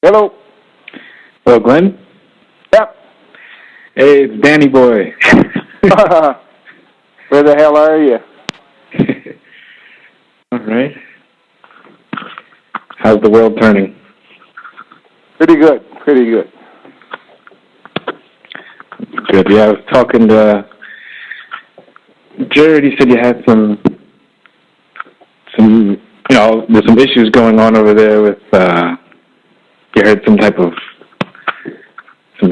Hello. Hello, Glenn? Yep. Hey, it's Danny Boy. Where the hell are you? All right. How's the world turning? Pretty good. Pretty good. Good. Yeah, I was talking to Jared. He said you had some, there's some issues going on over there with, you heard some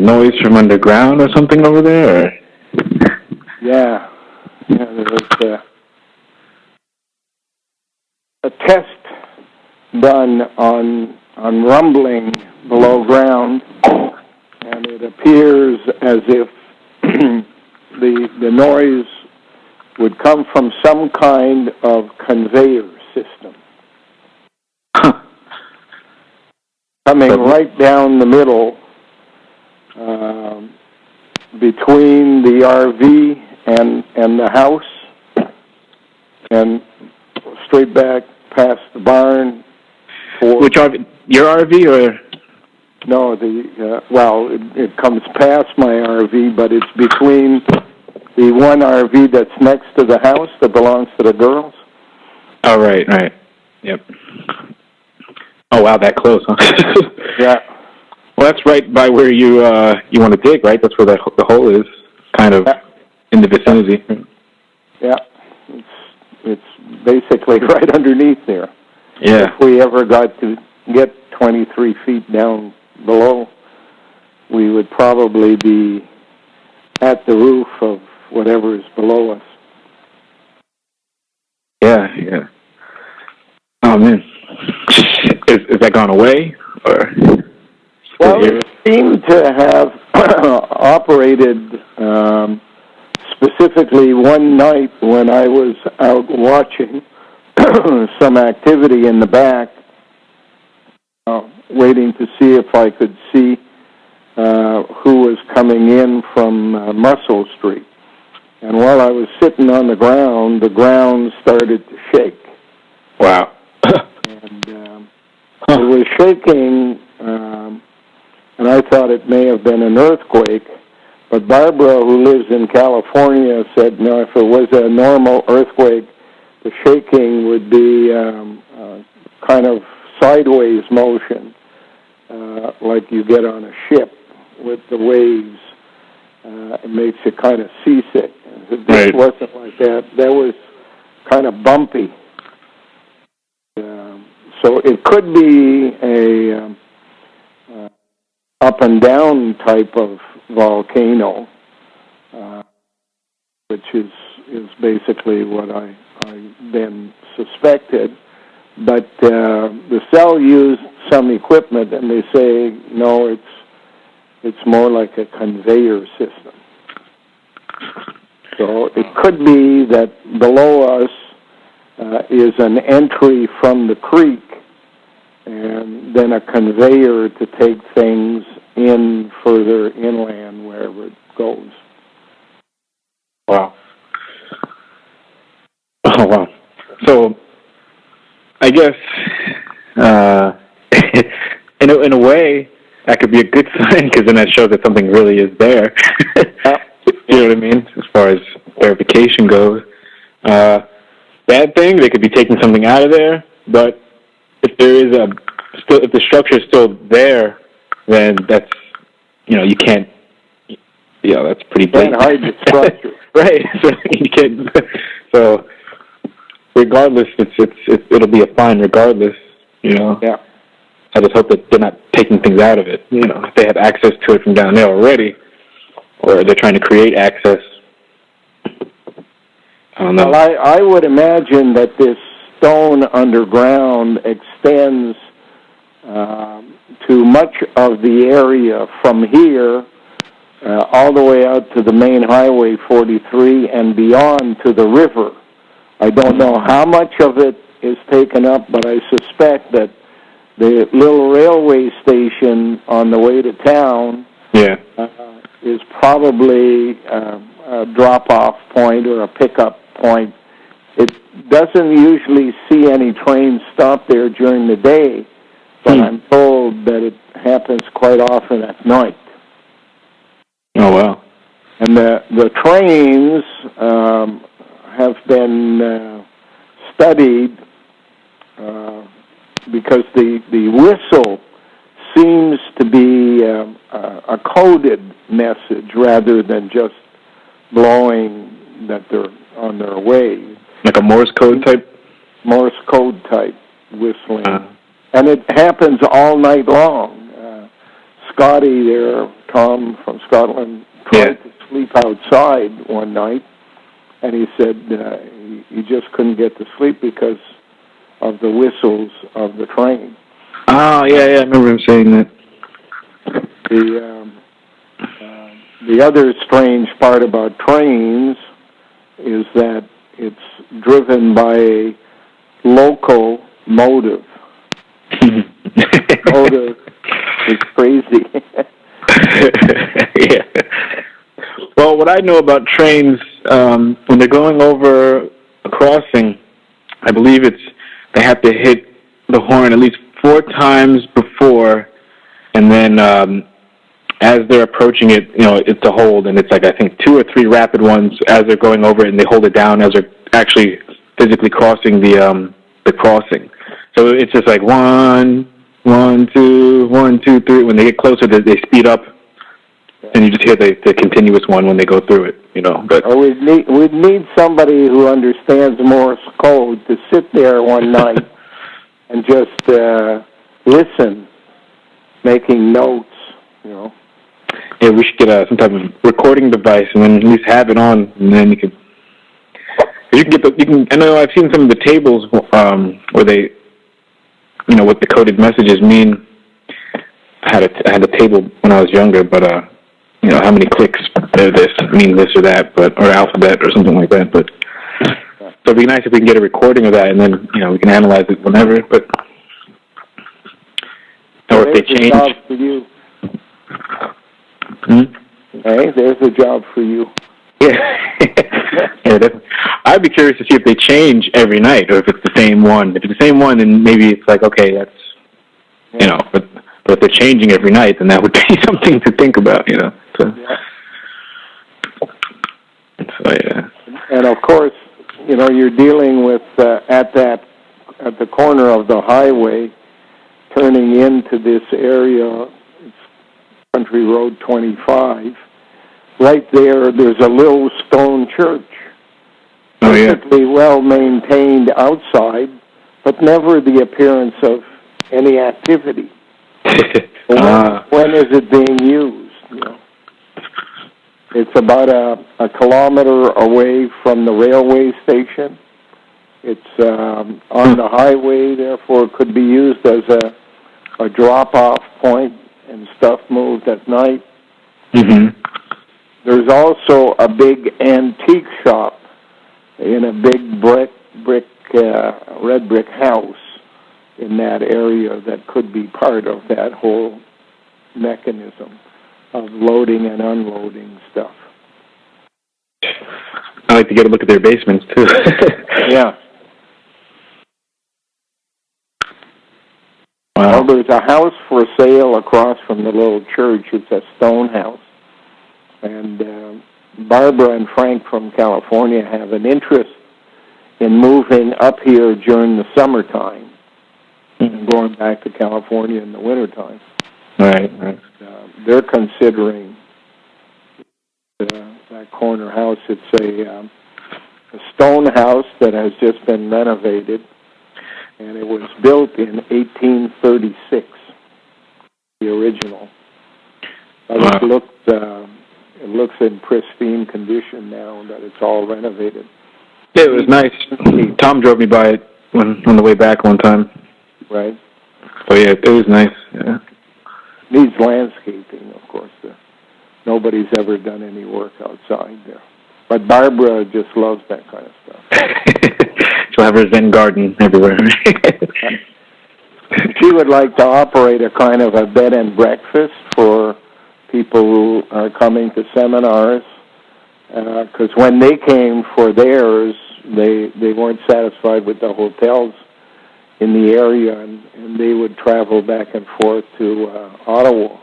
noise from underground or something over there? Or? Yeah, there was a test done on rumbling below ground, and it appears as if the noise would come from some kind of conveyor system. Coming right down the middle between the RV and the house, and straight back past the barn. Which RV? Your RV or? No, it comes past my RV, but it's between the one RV that's next to the house that belongs to the girls. Oh, right. Yep. Oh, wow, that close, huh? Yeah. Well, that's right by where you want to dig, right? That's where the hole is, kind of in the vicinity. Yeah. It's basically right underneath there. Yeah. If we ever got to get 23 feet down below, we would probably be at the roof of whatever is below us. Yeah. Oh, man. Is that gone away? Or? Well, it seemed to have operated specifically one night when I was out watching some activity in the back, waiting to see if I could see who was coming in from Muscle Street. And while I was sitting on the ground started to shake. Wow. And it was shaking, and I thought it may have been an earthquake. But Barbara, who lives in California, said, no, if it was a normal earthquake, the shaking would be kind of sideways motion, like you get on a ship with the waves. It makes you kind of seasick. This wasn't like that. That was kind of bumpy. So it could be a up and down type of volcano, which is basically what I then suspected. But the cell used some equipment, and they say no, it's more like a conveyor system. So it could be that below us is an entry from the creek, and then a conveyor to take things in further inland wherever it goes. Wow. Oh, wow. So, I guess, in a way, that could be a good sign, because then that shows that something really is there. You know what I mean? As far as verification goes. Bad thing, they could be taking something out of there, but if there is if the structure is still there, then that's, you can't, that's pretty blatant. Can't hide the structure. Right. So you can't. So regardless, it'll be a fine regardless. Yeah. I just hope that they're not taking things out of it. If they have access to it from down there already, or they're trying to create access. I don't know. Well, I would imagine that this stone underground extends to much of the area from here all the way out to the main highway 43 and beyond to the river. I don't know how much of it is taken up, but I suspect that the little railway station on the way to town is probably a drop-off point or a pickup point. It doesn't usually see any trains stop there during the day, but I'm told that it happens quite often at night. Oh, wow. And the trains have been studied because the whistle seems to be a coded message rather than just blowing that they're on their way. Like a Morse code type? Morse code type whistling. And it happens all night long. Scotty there, Tom from Scotland, tried to sleep outside one night, and he said he just couldn't get to sleep because of the whistles of the train. Oh, yeah, I remember him saying that. The other strange part about trains is that it's driven by a local motive. Motive is crazy. Yeah. Well, what I know about trains, when they're going over a crossing, I believe they have to hit the horn at least 4 times before, and then as they're approaching it, it's a hold, and it's like I think 2 or 3 rapid ones as they're going over it, and they hold it down as they're actually physically crossing the crossing. So it's just like 1, 2, 1, 2, 3. When they get closer, they speed up, and you just hear the continuous one when they go through it. But we'd need somebody who understands Morse code to sit there one night and just listen, making notes. Yeah, we should get some type of recording device, and then at least have it on, and then you can get I know I've seen some of the tables where they, what the coded messages mean. I had a table when I was younger, but how many clicks this mean this or that, or alphabet or something like that. But so it'd be nice if we can get a recording of that, and then we can analyze it whenever. But or if they change. Job for you. Hey, there's a job for you. Yeah. Yeah, definitely. I'd be curious to see if they change every night, or if it's the same one. If it's the same one, then maybe it's like, okay, that's, but if they're changing every night, then that would be something to think about, So, yeah. And of course, you're dealing with at the corner of the highway, turning into this area. It's Country Road 25. Right there's a little stone church. Oh, yeah. Perfectly well maintained outside, but never the appearance of any activity. When is it being used? It's about a kilometer away from the railway station. It's on the highway, therefore it could be used as a drop-off point, and stuff moved at night. Mm-hmm. There's also a big antique shop in a big red brick house in that area that could be part of that whole mechanism of loading and unloading stuff. I like to get a look at their basements, too. Yeah. Wow. Well, there's a house for sale across from the little church. It's a stone house. And Barbara and Frank from California have an interest in moving up here during the summertime and going back to California in the wintertime. Right. They're considering that corner house. It's a stone house that has just been renovated, and it was built in 1836, the original. But it looks in pristine condition now that it's all renovated. Yeah, it was nice. Tom drove me by it on the way back one time. Right. So yeah, it was nice. Yeah. Needs landscaping, of course. Nobody's ever done any work outside there. But Barbara just loves that kind of stuff. She'll have her Zen garden everywhere. She would like to operate a kind of a bed and breakfast for people who are coming to seminars, because when they came for theirs, they weren't satisfied with the hotels in the area, and they would travel back and forth to Ottawa,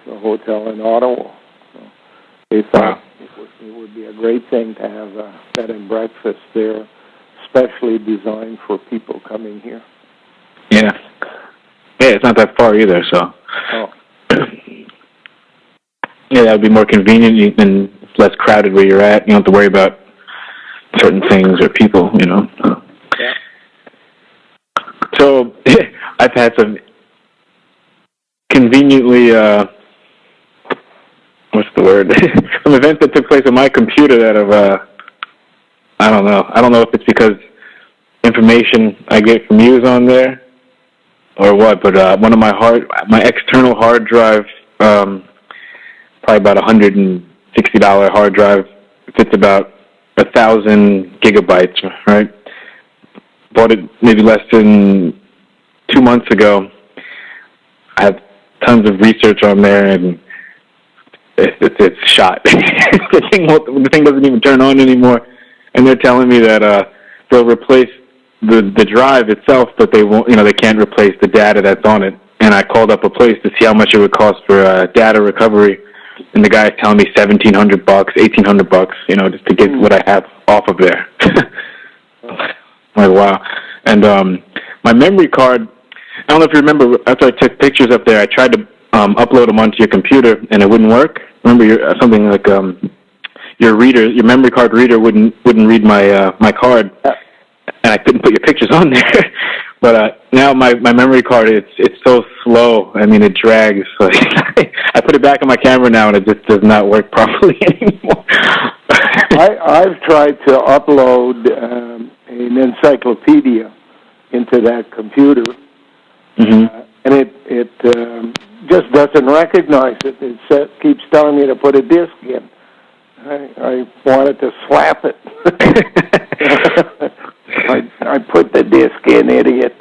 to a hotel in Ottawa. So they thought it would be a great thing to have a bed and breakfast there, specially designed for people coming here. Yeah. Yeah, it's not that far either, so. Oh. Yeah, that would be more convenient and it's less crowded where you're at. You don't have to worry about certain things or people, you know. Yeah. So, I've had some conveniently, what's the word? Some events that took place on my computer that have, I don't know. I don't know if it's because information I get from you is on there or what, but one of my external hard drive, probably about $160 hard drive, fits about 1,000 gigabytes, right? Bought it maybe less than 2 months ago. I have tons of research on there, and it's shot. the thing doesn't even turn on anymore, and they're telling me that they'll replace the drive itself, but they won't. You know, they can't replace the data that's on it. And I called up a place to see how much it would cost for data recovery, and the guy's telling me $1,700, $1,800, you know, just to get what I have off of there. Like, wow. And my memory card, I don't know if you remember, after I took pictures up there, I tried to upload them onto your computer, and it wouldn't work. Remember, something like your memory card reader wouldn't read my card, and I couldn't put your pictures on there. But now my memory card, it's so slow. I mean, it drags. So I put it back on my camera now, and it just does not work properly anymore. I've tried to upload an encyclopedia into that computer, and it just doesn't recognize it. It keeps telling me to put a disc in. I wanted to slap it. I put the disc in, idiot.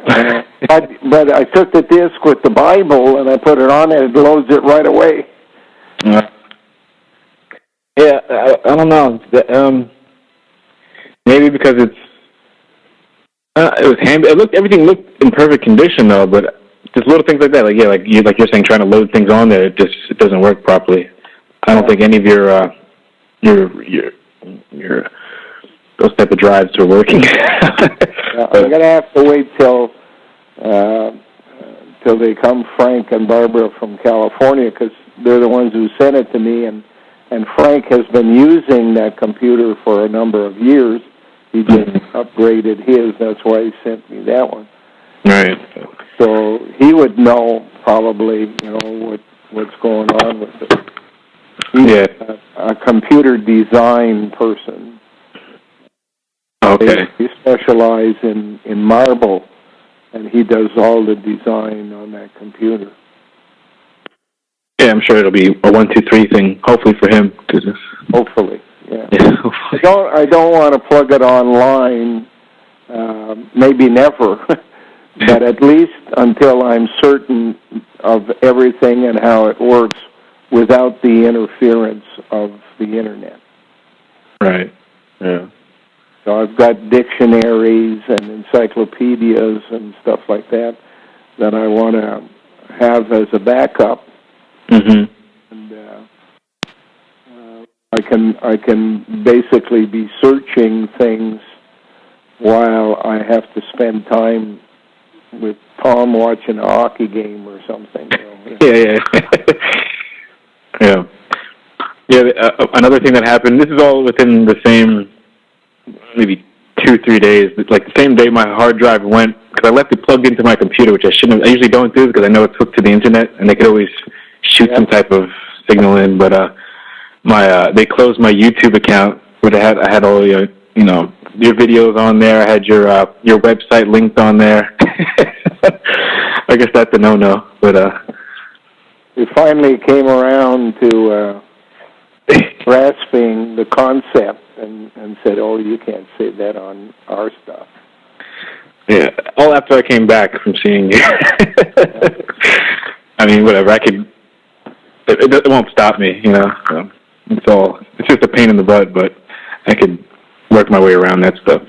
But I took the disc with the Bible and I put it on and it loads it right away. Yeah, I don't know. Maybe because it was everything looked in perfect condition though, but just little things like that, like you're saying, trying to load things on there, it doesn't work properly. I don't think any of your those type of drives are working. I'm gonna have to wait till they come, Frank and Barbara from California, because they're the ones who sent it to me, and Frank has been using that computer for a number of years. He just upgraded his. That's why he sent me that one. Right. So he would know probably, what's going on with it. He's a computer design person. Okay. He specializes in marble, and he does all the design on that computer. Yeah, I'm sure it'll be a 1, 2, 3 thing. Hopefully for him, hopefully, yeah. Hopefully. I don't want to plug it online. Maybe never, but at least until I'm certain of everything and how it works, without the interference of the internet. Right. Yeah. So I've got dictionaries and encyclopedias and stuff like that I want to have as a backup. And I can basically be searching things while I have to spend time with Tom watching a hockey game or something. Yeah. Yeah. Another thing that happened. This is all within the same, maybe 2-3 days. Like the same day my hard drive went, because I left it plugged into my computer, which I shouldn't have. I usually don't do because I know it's hooked to the internet, and they could always shoot some type of signal in. But they closed my YouTube account, where I had all your videos on there. I had your website linked on there. I guess that's a no-no, but we finally came around to grasping the concept and said, "Oh, you can't say that on our stuff." Yeah, all after I came back from seeing you. I mean, whatever. It won't stop me, So it's just a pain in the butt, but I could work my way around that stuff.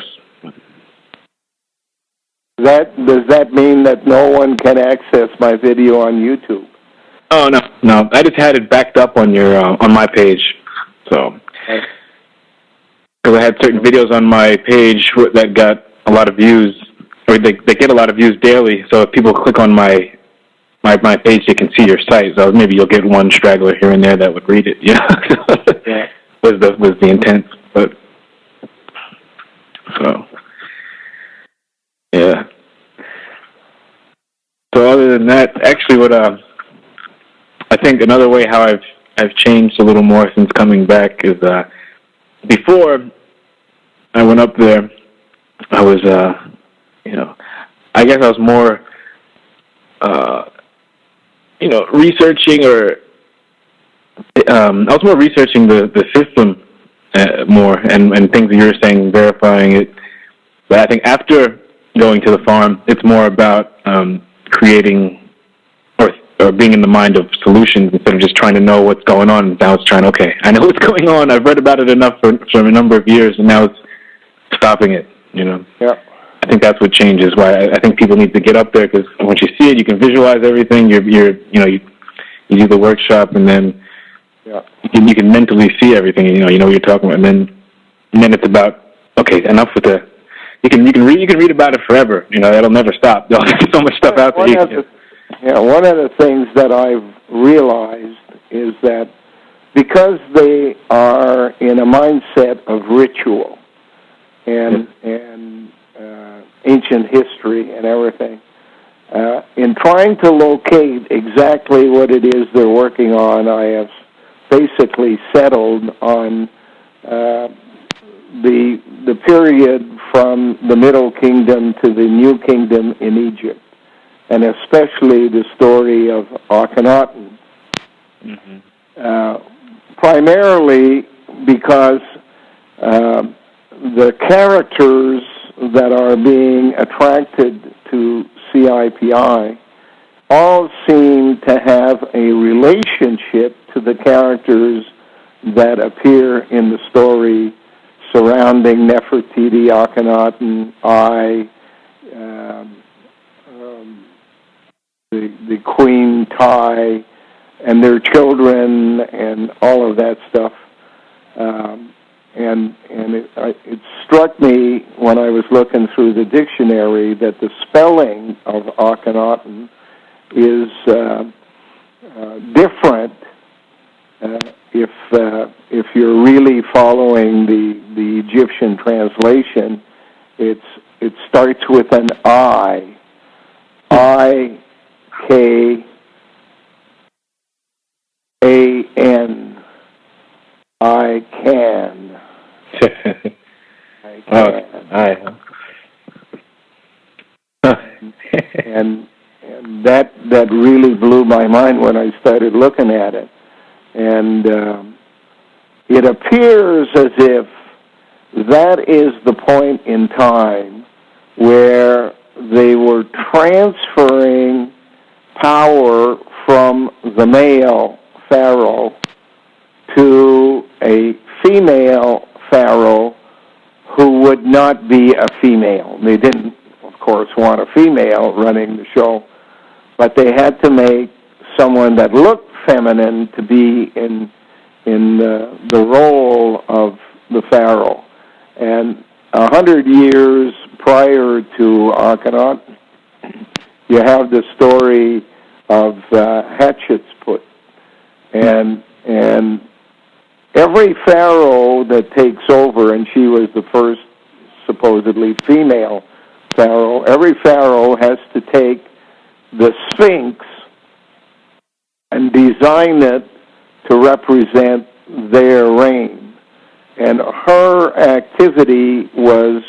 Does that mean that no one can access my video on YouTube? Oh, no. I just had it backed up on your on my page, so because I had certain videos on my page that got a lot of views, or they get a lot of views daily. So if people click on my page, they can see your site. So maybe you'll get one straggler here and there that would read it. Yeah, was the intent, but so yeah. So other than that, actually, what I think another way how I've changed a little more since coming back is before I went up there, I was I guess I was more researching, or I was more researching the system more and things that you were saying, verifying it. But I think after going to the farm, it's more about creating or being in the mind of solutions instead of just trying to know what's going on. Now it's trying, okay, I know what's going on. I've read about it enough for a number of years, and now it's stopping it, Yeah. I think that's what changes. Why I think people need to get up there, because once you see it, you can visualize everything. You do the workshop, and then you can mentally see everything. You know what you're talking about, and then it's about, okay, enough with the. You can read about it forever. That'll never stop. There's so much stuff out there. One of the things that I've realized is that because they are in a mindset of ritual and ancient history and everything, in trying to locate exactly what it is they're working on, I have basically settled on the period from the Middle Kingdom to the New Kingdom in Egypt, and especially the story of Akhenaten. Mm-hmm. Primarily because the characters that are being attracted to CIPI all seem to have a relationship to the characters that appear in the story surrounding Nefertiti, Akhenaten, the Queen Tai, and their children, and all of that stuff. And it struck me when I was looking through the dictionary that the spelling of Akhenaten is different if you're really following the Egyptian translation. It starts with an I, I-K-A-N, I can. And that really blew my mind when I started looking at it. And it appears as if that is the point in time where they were transferring power from the male pharaoh to a female pharaoh who would not be a female. They didn't, of course, want a female running the show, but they had to make someone that looked feminine to be in the role of the pharaoh. And 100 years prior to Akhenaten, you have the story of Hatshepsut, and every pharaoh that takes over, and she was the first supposedly female pharaoh, every pharaoh has to take the Sphinx and design it to represent their reign. And her activity was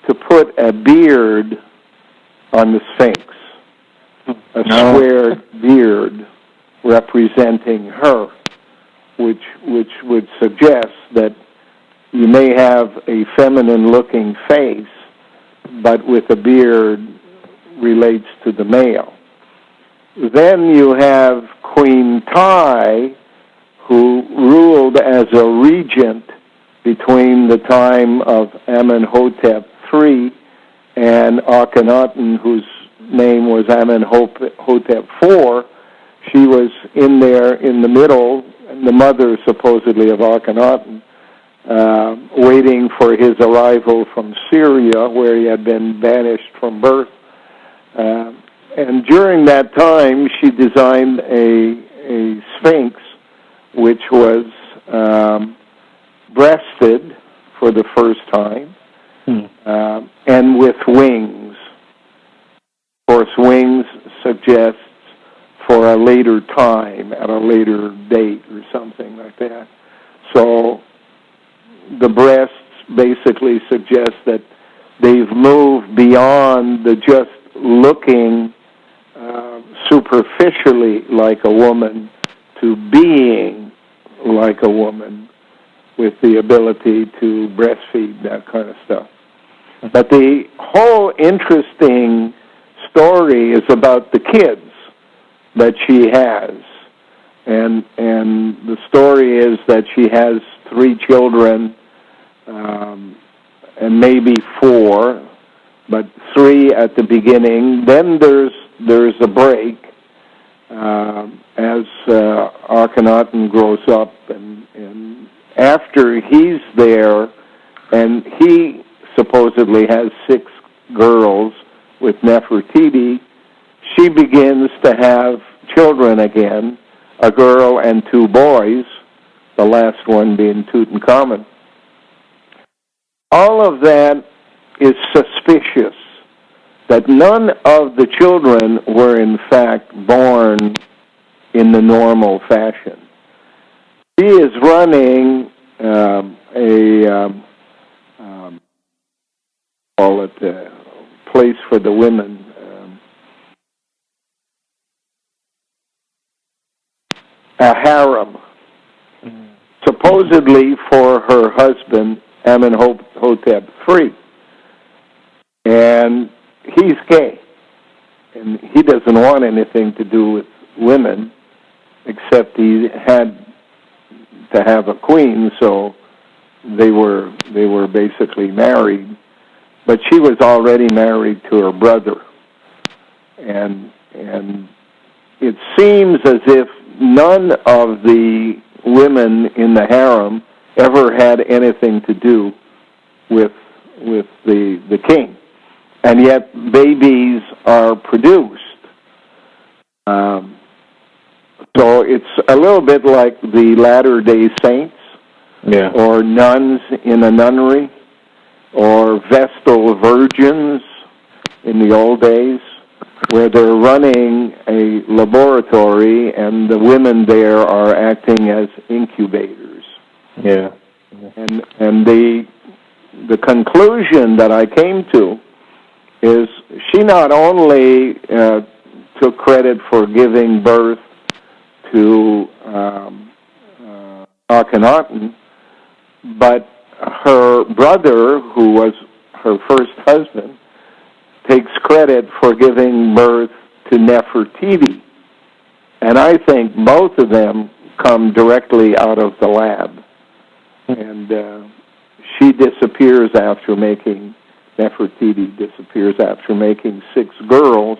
to put a beard on the Sphinx, a squared beard representing her, which would suggest that you may have a feminine-looking face, but with a beard relates to the male. Then you have Queen Tai, who ruled as a regent between the time of Amenhotep III and Akhenaten, whose name was Amenhotep IV, she was in there in the middle, and the mother supposedly of Akhenaten, waiting for his arrival from Syria, where he had been banished from birth. And during that time, she designed a sphinx, which was breasted for the first time, and with wings. Of course, wings suggests for a later time, at a later date or something like that. So the breasts basically suggest that they've moved beyond the just looking superficially like a woman to being like a woman with the ability to breastfeed, that kind of stuff. But the whole interesting story is about the kids that she has. And the story is that she has 3 children, and maybe 4, but 3 at the beginning. Then there's a break as Akhenaten grows up, and after he's there, and he supposedly has 6 girls with Nefertiti, she begins to have children again, a girl and 2 boys, the last one being Tutankhamun. All of that is suspicious, that none of the children were in fact born in the normal fashion. She is running call it a place for the women, a harem, supposedly for her husband, Amenhotep III. And he's gay, and he doesn't want anything to do with women, except he had to have a queen, so they were basically married. But she was already married to her brother, and it seems as if none of the women in the harem ever had anything to do with the king, and yet babies are produced. So it's a little bit like the Latter-day Saints, or nuns in a nunnery, or Vestal virgins in the old days, where they're running a laboratory and the women there are acting as incubators. Yeah. And the conclusion that I came to is she not only took credit for giving birth to Akhenaten, but her brother, who was her first husband, takes credit for giving birth to Nefertiti. And I think both of them come directly out of the lab. And she disappears after making, Nefertiti disappears after making 6 girls,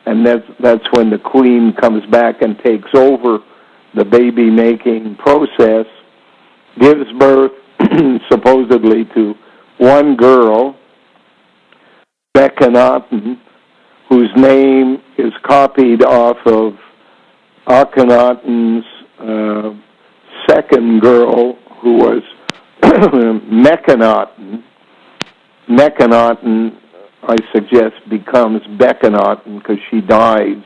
and that's when the queen comes back and takes over the baby-making process, gives birth supposedly to 1 girl, Akhenaten, whose name is copied off of Akhenaten's second girl, who was Mekhenaten. Mekhenaten, I suggest, becomes Bekhenaten because she dies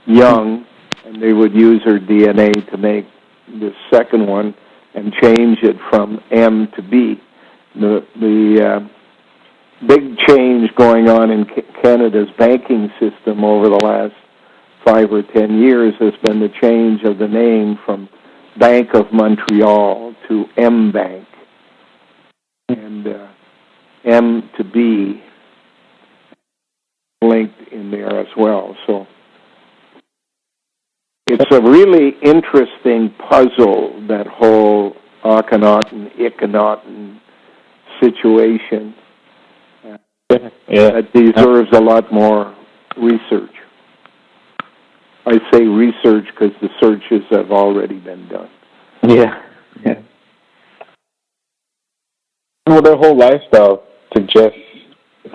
young, and they would use her DNA to make this second one and change it from M to B. The big change going on in Canada's banking system over the last 5 or 10 years has been the change of the name from Bank of Montreal to M Bank, and M to B linked in there as well. So it's a really interesting puzzle, that whole Akhenaten situation. that deserves a lot more research. I say research because the searches have already been done. Yeah. Well, their whole lifestyle suggests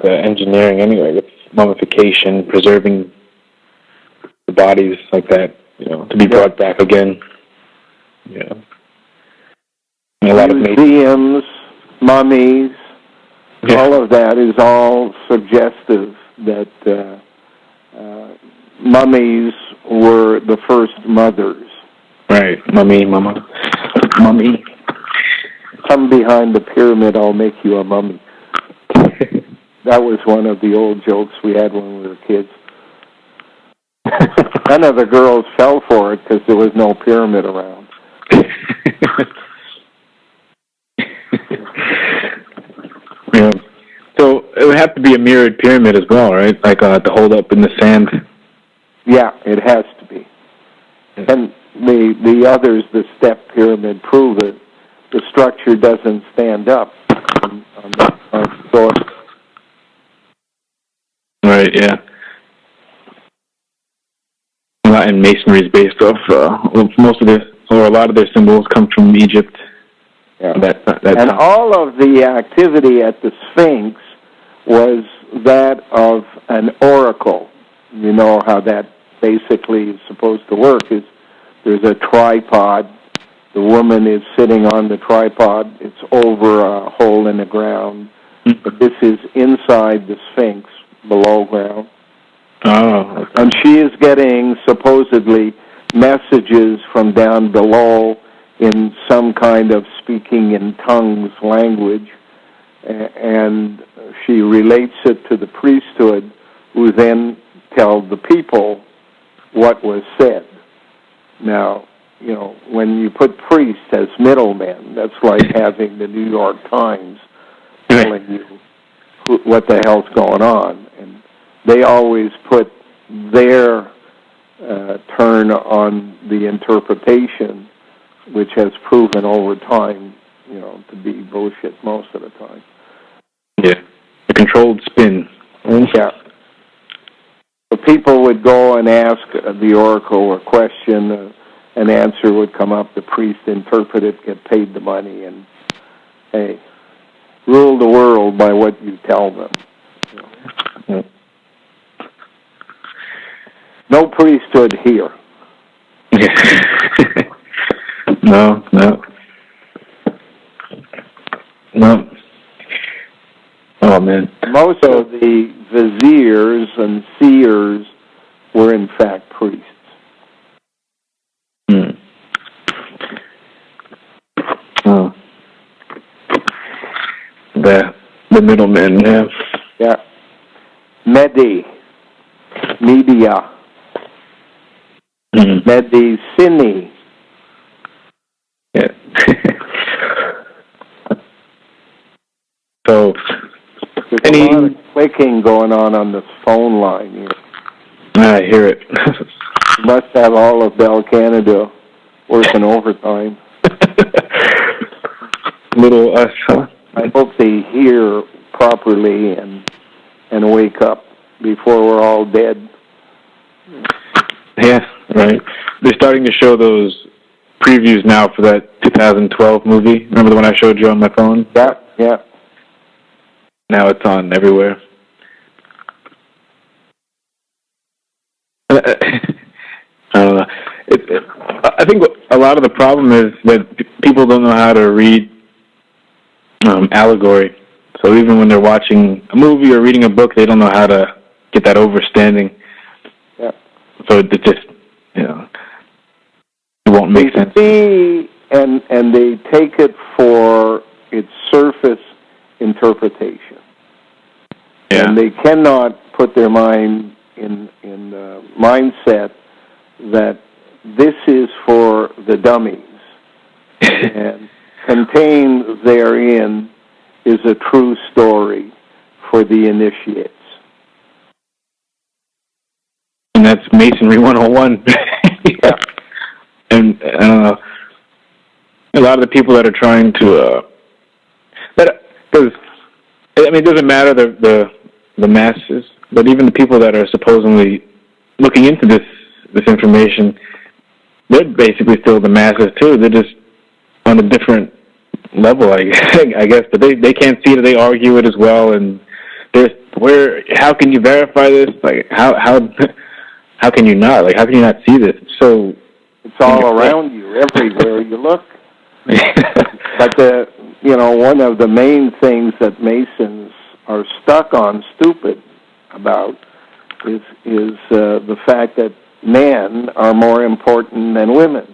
engineering anyway, with mummification, preserving the bodies like that, to be brought back again. Yeah. And a lot museums, mummies, all of that is all suggestive that mummies were the first mothers. Right. Mummy. Come behind the pyramid, I'll make you a mummy. That was one of the old jokes we had when we were kids. None of the girls fell for it because there was no pyramid around. Yeah. So it would have to be a mirrored pyramid as well, right? Like to hold up in the sand. Yeah, it has to be. And the others, the step pyramid, prove it. The structure doesn't stand up on the floor. Right, yeah. And masonry is based off, a lot of their symbols come from Egypt. Yeah. That and time. all of the activity at the Sphinx was that of an oracle. You know how that basically is supposed to work is there's a tripod. The woman is sitting on the tripod. It's over a hole in the ground. Mm-hmm. But this is inside the Sphinx, below ground. Oh. Okay. And she is getting, supposedly, messages from down below in some kind of speaking in tongues language. And she relates it to the priesthood, who then tell the people what was said. Now, when you put priests as middlemen, that's like having the New York Times telling you what the hell's going on. And they always put their turn on the interpretation, which has proven over time, to be bullshit most of the time. Yeah, a controlled spin. Yeah. The people would go and ask the oracle a question, an answer would come up, the priest interpret it, get paid the money, and, hey, rule the world by what you tell them. Yeah. No priesthood here. No. Oh, man. Most of the viziers and seers were, in fact, priests. Oh. The middlemen, yeah. Yeah. Media. Medicini. Yeah. So, there's a lot of clicking going on this phone line here. I hear it. You must have all of Bell Canada working overtime. Little us, huh? I hope they hear properly and wake up before we're all dead. Yeah, right. They're starting to show those previews now for that 2012 movie. Remember the one I showed you on my phone? Yeah. Now it's on everywhere. I don't know. I think a lot of the problem is that people don't know how to read allegory. So even when they're watching a movie or reading a book, they don't know how to get that overstanding. Yeah. So it just, it won't make sense. They see and they take it for its surface interpretation. Yeah. And they cannot put their mind in the mindset that this is for the dummies. And contained therein is a true story for the initiates. And that's Masonry 101. Yeah. And I don't know, a lot of the people that are trying to, because it doesn't matter the the masses, but even the people that are supposedly looking into this information, they're basically still the masses too. They're just on a different level, I guess. But they can't see it. They argue it as well. And how can you verify this? Like how can you not? Like how can you not see this? It's all around you, everywhere you look. But one of the main things that Masons are stuck on, stupid about, is the fact that men are more important than women,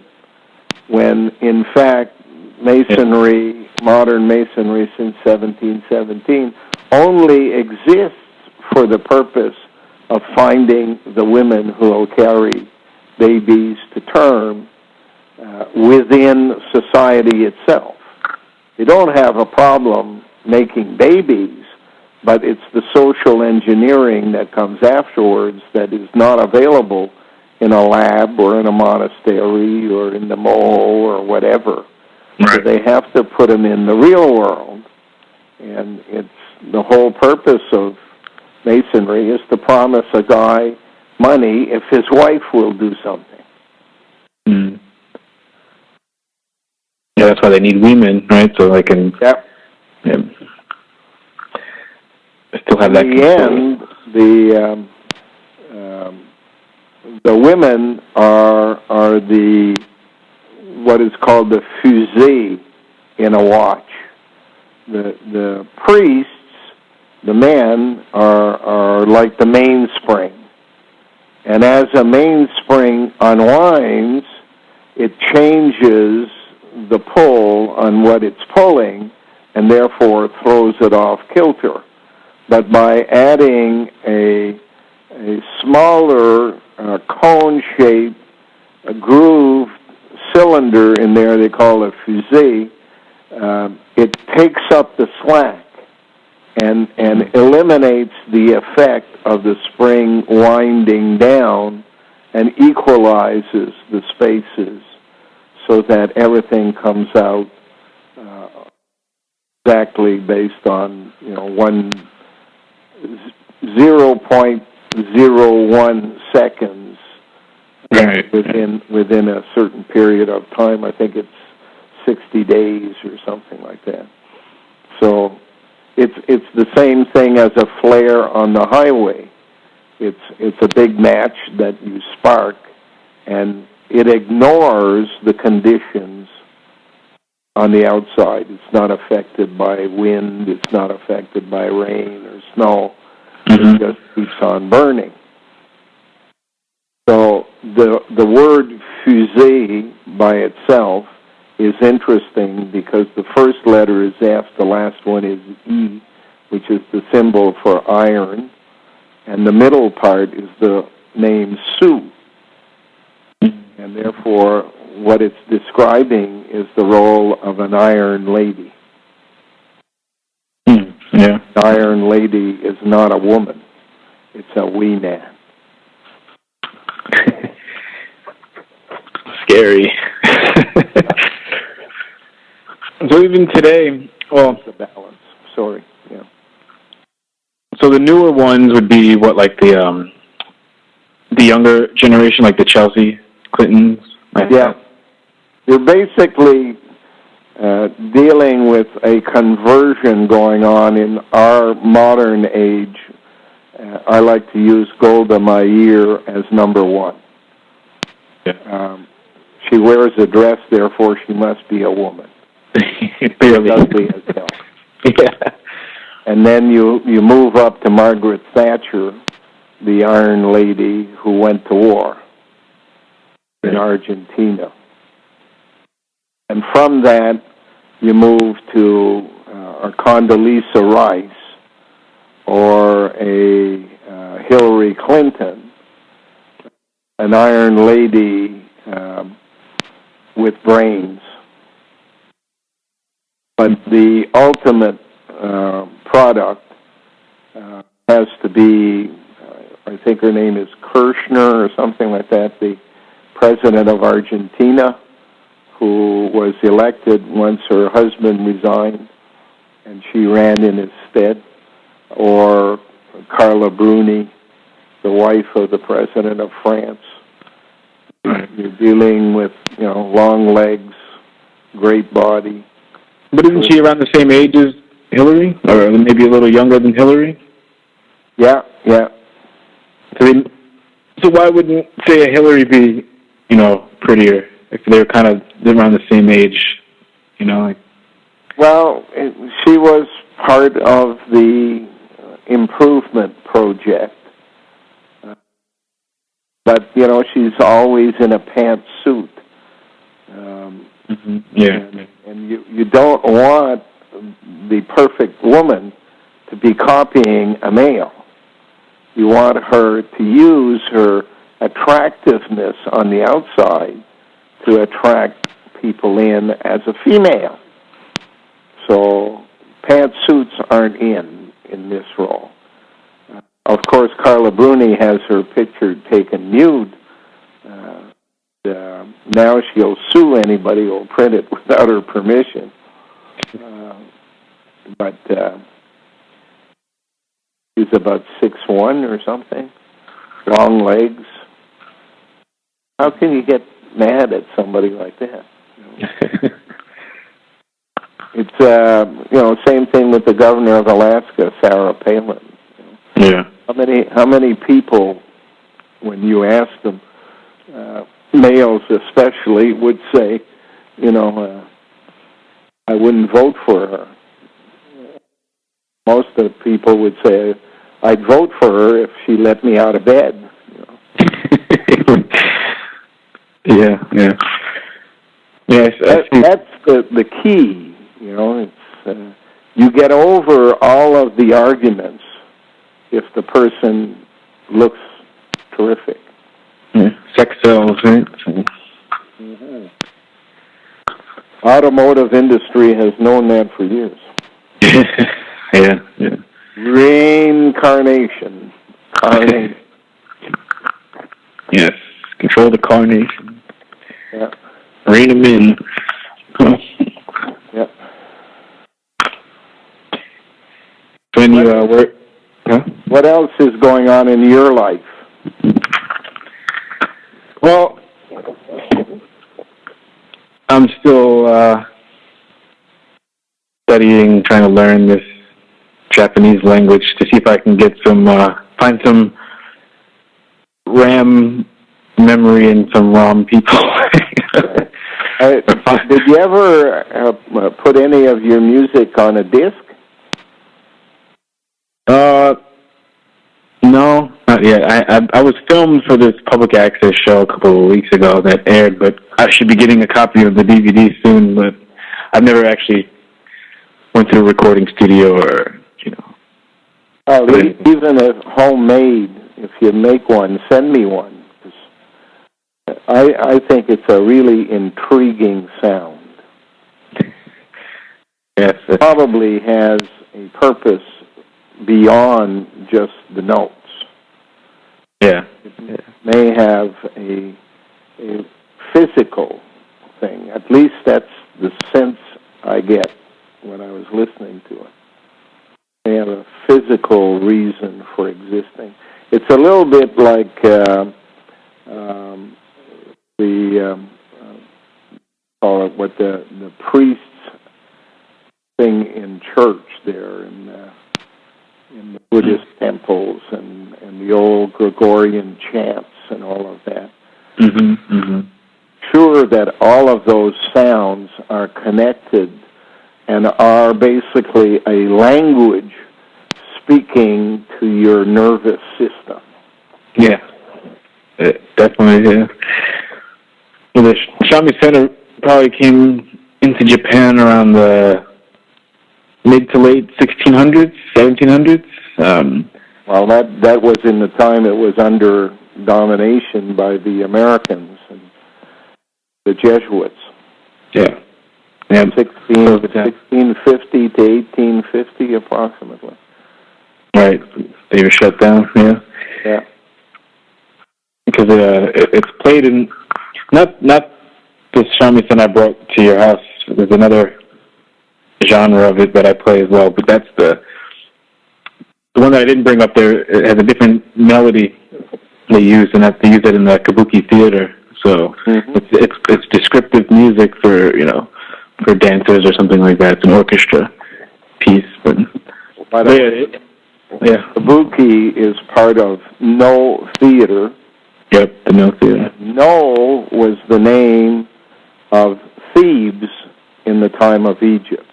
when in fact Masonry, modern Masonry since 1717, only exists for the purpose of finding the women who will carry babies to term within society itself. They don't have a problem making babies, but it's the social engineering that comes afterwards that is not available in a lab or in a monastery or in the mole or whatever. Right. So they have to put them in the real world, and it's the whole purpose of Masonry is to promise a guy money if his wife will do something. Mm. Yeah, that's why they need women, right? So they can still have that control. In the end, the women are the what is called the fusée in a watch. The priests, the men, are like the mainspring. And as a mainspring unwinds, it changes the pull on what it's pulling, and therefore throws it off kilter. But by adding a smaller cone-shaped, grooved cylinder in there, they call it fusée, it takes up the slack and eliminates the effect of the spring winding down and equalizes the spaces so that everything comes out exactly based on 0.01 seconds within a certain period of time. I think it's 60 days or something like that. So it's the same thing as a flare on the highway. It's a big match that you spark, and it ignores the conditions on the outside. It's not affected by wind. It's not affected by rain or snow. Mm-hmm. It just keeps on burning. So the word fusée by itself is interesting because the first letter is F, the last one is E, which is the symbol for iron, and the middle part is the name Sue. And therefore, what it's describing is the role of an iron lady. Yeah. An iron lady is not a woman. It's a wee man. Scary. So even today, well... The balance. Sorry, yeah. So the newer ones would be what, like the younger generation, like the Chelsea Clintons? Yeah. You're basically dealing with a conversion going on in our modern age. I like to use Golda Meir as number one. Yeah. She wears a dress, therefore she must be a woman. Barely. Ugly as hell. Yeah. And then you move up to Margaret Thatcher, the Iron Lady who went to war in Argentina. And from that, you move to a Condoleezza Rice or a Hillary Clinton, an Iron Lady with brains. But the ultimate product has to be, I think her name is Kirchner or something like that, the president of Argentina, who was elected once her husband resigned, and she ran in his stead, or Carla Bruni, the wife of the president of France. You're dealing with, long legs, great body. But isn't she around the same age as Hillary, or maybe a little younger than Hillary? Yeah. So why wouldn't, say, a Hillary be, prettier if they're kind of around the same age, Well, she was part of the improvement project. But, she's always in a pantsuit. Yeah. And you don't want the perfect woman to be copying a male. You want her to use her attractiveness on the outside to attract people in as a female. So pantsuits aren't in this role. Of course, Carla Bruni has her picture taken nude. Now she'll sue anybody who will print it without her permission. But she's about 6'1" or something, long legs. How can you get mad at somebody like that? It's same thing with the governor of Alaska, Sarah Palin. Yeah. How many people, when you ask them, males especially, would say, I wouldn't vote for her. Most of the people would say, I'd vote for her if she let me out of bed. Yeah. Yes, that's the key. It's you get over all of the arguments if the person looks terrific. Yeah. Sex sells, right? Mm-hmm. Automotive industry has known that for years. Yeah. Reincarnation. Carnation. Yes. Control the carnation. Yeah. Rein them in. Yeah. When you work... Huh? What else is going on in your life? Well, I'm still studying, trying to learn this Japanese language to see if I can get find some RAM memory in some ROM people. Did you ever put any of your music on a disc? No, not yet. I was filmed for this public access show a couple of weeks ago that aired, but I should be getting a copy of the DVD soon, but I've never actually went to a recording studio or, even if homemade, if you make one, send me one. I think it's a really intriguing sound. Yes. It probably has a purpose beyond just the notes. Yeah. It may have a physical thing. At least that's the sense I get when I was listening to it. They have a physical reason for existing. It's a little bit like the priests sing in church there in the Buddhist temples and the old Gregorian chants and all of that. Sure that all of those sounds are connected and are basically a language speaking to your nervous system. Yeah. Definitely, yeah. Well, the Shamisen Center probably came into Japan around the mid to late 1600s, 1700s. Well, that was in the time it was under domination by the Americans and the Jesuits. Yeah. 1650 to 1850 approximately. Right. They were shut down, yeah. Yeah. Because it's played in, not the shamisen I brought to your house. There's another genre of it that I play as well, but that's the the one that I didn't bring up there, it has a different melody they use, and they use it in the Kabuki theater. So it's descriptive music for for dancers or something like that. It's an orchestra piece, but Kabuki is part of No Theater. Yep, the No Theater. No was the name of Thebes in the time of Egypt.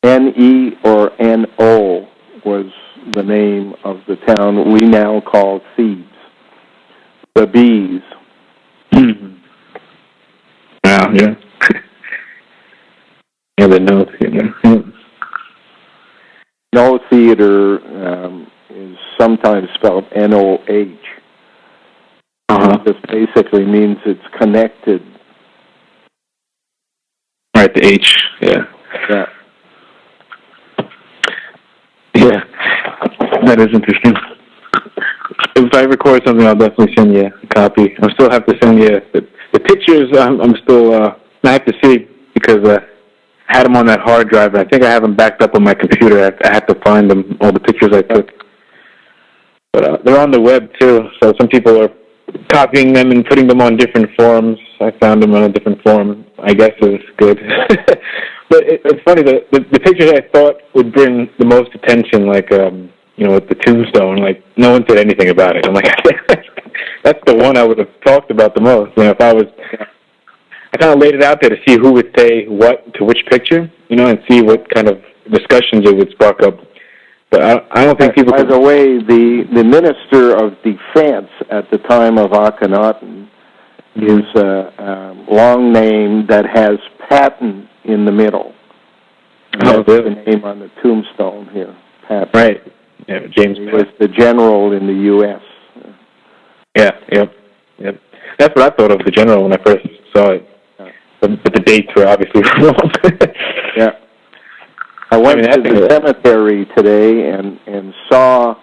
N-E or N-O was the name of the town we now call Thebes. The bees. Wow, yeah. Yeah, the No Theater. Yeah. No Theater is sometimes spelled N-O-H. This basically means it's connected. Right, the H, yeah. Yeah. Yeah, that is interesting. If I record something, I'll definitely send you a copy. I still have to send you the pictures. I'm still I have to see because I had them on that hard drive. I think I have them backed up on my computer. I have to find them, all the pictures I took. But they're on the web too, so some people are copying them and putting them on different forums. I found them on a different forum. I guess is good. But it's funny, the pictures I thought would bring the most attention, like, with the tombstone, like, no one said anything about it. I'm like, that's the one I would have talked about the most. If I kind of laid it out there to see who would say what to which picture, and see what kind of discussions it would spark up. But I don't think people... By the way, the Minister of Defense at the time of Akhenaten is a long name that has Patton in the middle. And that's the name on the tombstone here, Patton. Right. Yeah, James Patton. He was the general in the U.S. Yeah, yep. That's what I thought of the general when I first saw it. Yeah. But the dates were obviously wrong. Yeah. I went to the cemetery today and saw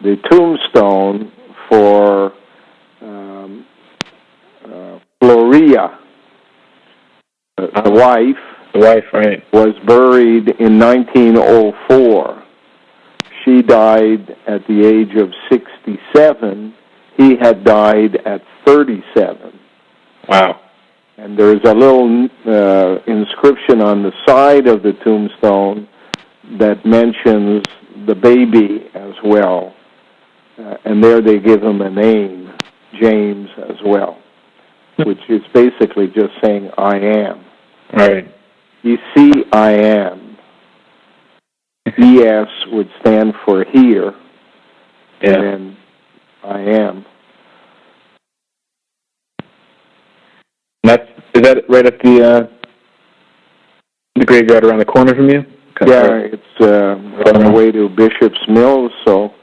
the tombstone for Floria, the wife. The wife, right. Was buried in 1904. She died at the age of 67. He had died at 37. Wow. And there's a little inscription on the side of the tombstone that mentions the baby as well. And there they give him a name, James, as well, which is basically just saying, I am. Right. You see, I am. ES would stand for here, yeah. And then I am. Is that right at the graveyard around the corner from you? Yeah, it's on the way to Bishop's Mills. So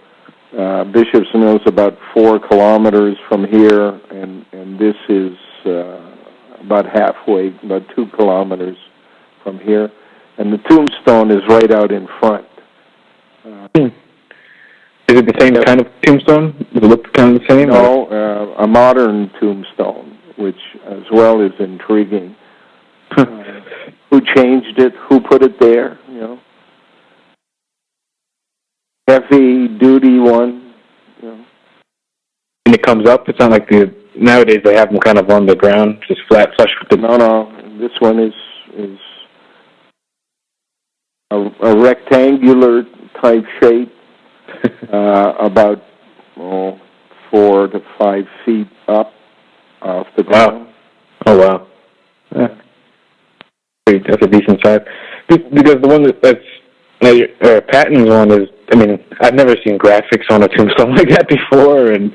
Bishop's Mills about 4 kilometers from here, and this is about halfway, about 2 kilometers from here. And the tombstone is right out in front. Is it the same kind of tombstone? Does it look kind of the same? No, a modern tombstone, which as well is intriguing. Who changed it? Who put it there? Heavy duty one. And it comes up. It's not like nowadays they have them kind of on the ground, just flat, flush with the. No. This one is a rectangular type shape, about 4 to 5 feet up off the ground. Wow. Oh, wow. Yeah. That's a decent size. Because the one that's Patton's one is, I've never seen graphics on a tombstone like that before, and,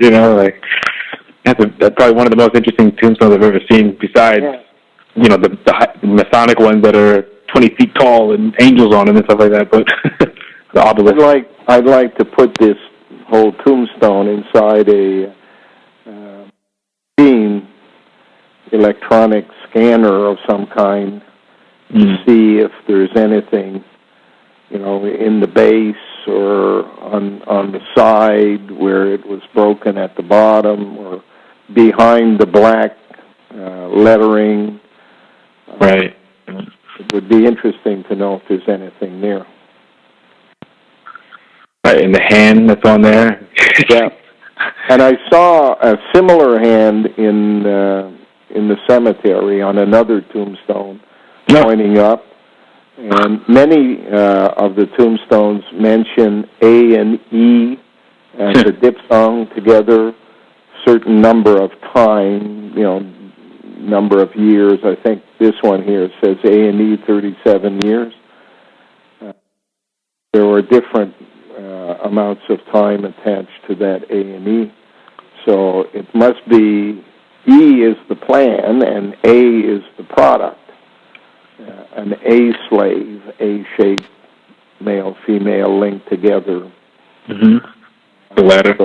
that's probably one of the most interesting tombstones I've ever seen, besides, the Masonic ones that are 20 feet tall and angels on them and stuff like that, but the obelisk. I'd like to put this whole tombstone inside a electronic scanner of some kind to see if there's anything, in the base or on the side where it was broken at the bottom or behind the black lettering. Right. It would be interesting to know if there's anything there. in the hand that's on there. Yeah. And I saw a similar hand in the cemetery on another tombstone pointing up. And many of the tombstones mention A and E and the diphthong together, certain number of time, number of years. I think this one here says A and E 37 years. There were different amounts of time attached to that A and E. So it must be E is the plan and A is the product. An A slave, A shape, male, female linked together. Mm-hmm. The latter.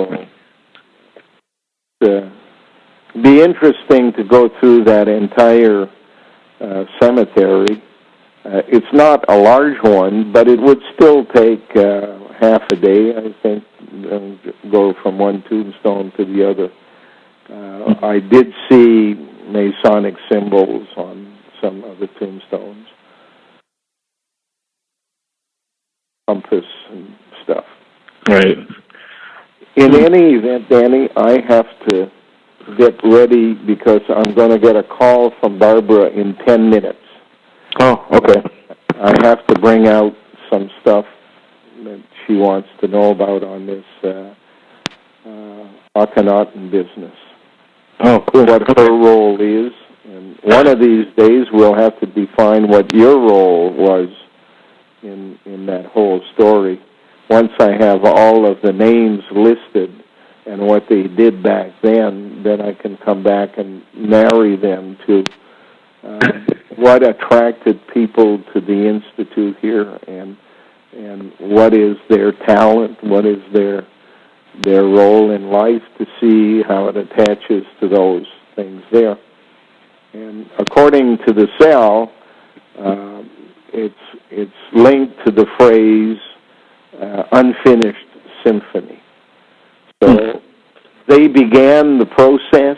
So, be interesting to go through that entire cemetery. It's not a large one, but it would still take half a day, I think, go from one tombstone to the other. I did see Masonic symbols on some of the tombstones, compass and stuff. Right. In any event, Danny, I have to get ready because I'm going to get a call from Barbara in 10 minutes. Oh, okay. I have to bring out some stuff that she wants to know about on this Akhenaten business. Oh, cool. What her role is. And one of these days we'll have to define what your role was in that whole story. Once I have all of the names listed and what they did back then I can come back and marry them to what attracted people to the Institute here and what is their talent, what is their role in life, to see how it attaches to those things there. And according to the cell, it's linked to the phrase unfinished symphony. So they began the process,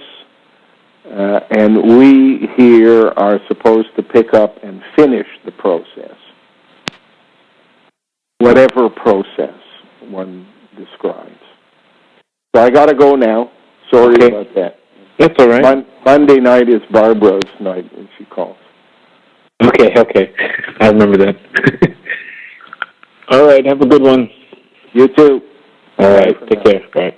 and we here are supposed to pick up and finish the process, whatever process one describes. So I got to go now. Sorry about that. That's all right. Monday night is Barbara's night when she calls. Okay. I remember that. All right, have a good one. You too. All right, take care. All right.